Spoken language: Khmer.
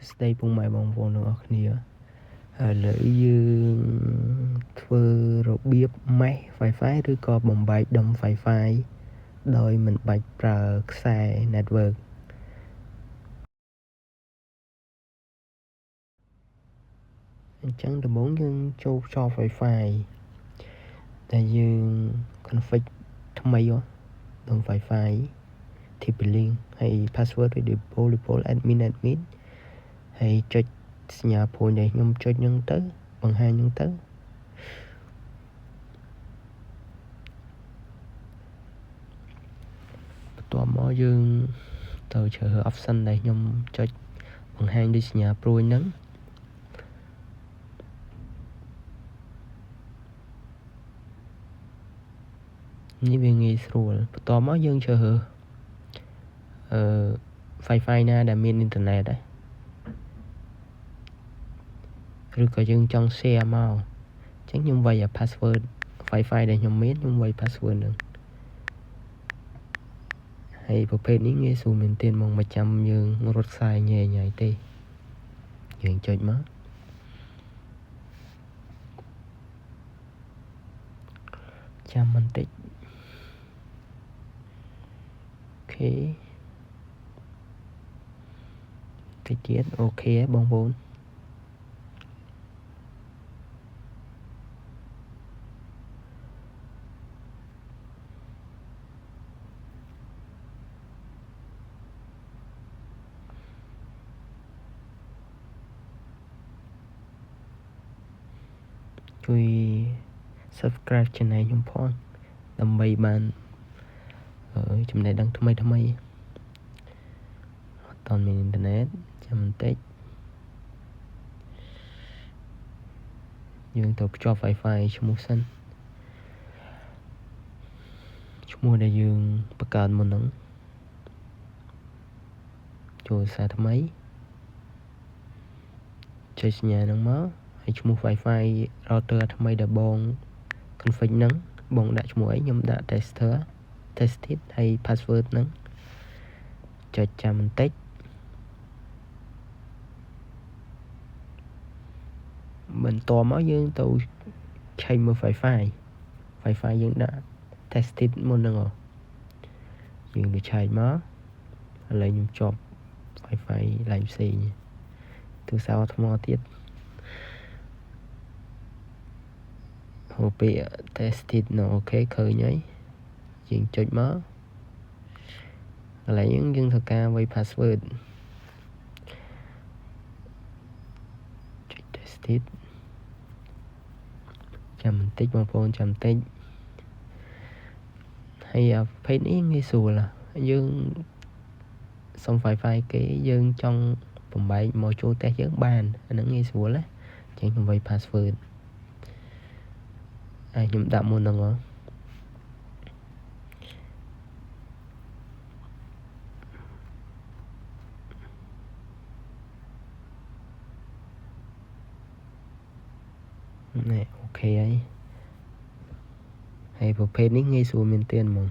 ស្ដីពុកម៉ែបងប្អូនទាំងអស់គ្នាឥឡូវយើងធ្វើរបៀបម៉េះ Wi-Fi ឬក៏បំបែកដុំ Wi-Fi ដោយមិនបាច់ប្រើខ្សែ network អញ្ចឹងដំបូងយើងចូលខ្យល់ Wi-Fi ដែលយើង config ថ្មីដុំ Wi-Fi TP-Link ហើយ password វា default admin ហើយចុចសញ្ញាភូនដែលខ្ញុំចុចហ្នឹងទៅបង្ហាញហ្នឹងទៅបន្ទាប់មកយើងទៅជ្រើសរើស option ដែលខ្ញុំចុចបង្ហាញដូចសញ្ញាព្រួយហ្នឹងនេះវាងាយស្រួលបន្ទាប់មកយើងជ្រើសរើសWi-Fi ណាដែលមានអ៊ីនធឺណិតដែរឬក៏យើងចង់ share មកអញ្ចឹងខ្ញុំវាយ password Wi-Fi ដែលខ្ញុំមានខ្ញុំវាយ password ហ្នឹងហើយប្រភេទនេះងាយស្រួលមែនទែនមកចាំយើងរត់ខ្សែញ៉ៃទេយើងចុចមកចាំបន្តិចអូខេតិចទៀតអូខេបងប្អូនជួយ subscribe channel ខ្ញុំផងដើម្បីបានចំណេះដឹងថ្មីអត់តមានអ៊ីនធឺណិតចាំបន្តិចយើងទៅភ្ជាប់ Wi-Fi ឈ្មោះសិនឈ្មោះដែលយើងបង្កើតមុនហ្នឹងចូលសារថ្មីចុចសញ្ញាហ្នឹងមកហើយឈ្មោះ Wi-Fi router ថ្មីដែលបង config ហ្នឹងបងដាក់ឈ្មោះអីខ្ញុំដាក់ tested ហើយ password ហ្នឹងចុចចាំបន្តិចបន្ទាប់មកយើងទៅឆែកមើល Wi-Fi យើងដាក់ tested មុនហ្នឹងយើងទៅឆែកមកឥឡូវខ្ញុំជាប់ Wi-Fi ឡាយផ្សេងទូរស័ព្ទថ្មទៀតហូបពាក្យ tested នៅអូខេឃើញហើយយើងចុចមកឥឡូវយើងធ្វើការវាយ password ចុច tested ចាំបន្តិចបងប្អូនចាំបន្តិចហើយប្រភេទនេះងាយស្រួលយើងសុំ Wi-Fi គេយើងចង់បំបែកមកចូលផ្ទះយើងបានអាហ្នឹងងាយស្រួលណាអញ្ចឹងខ្ញុំវាយ password ហើយខ្ញុំដាក់មុនហ្នឹងនេះអូខេហើយប្រភេទនេះងាយស្រួលមែនទែនហ្មង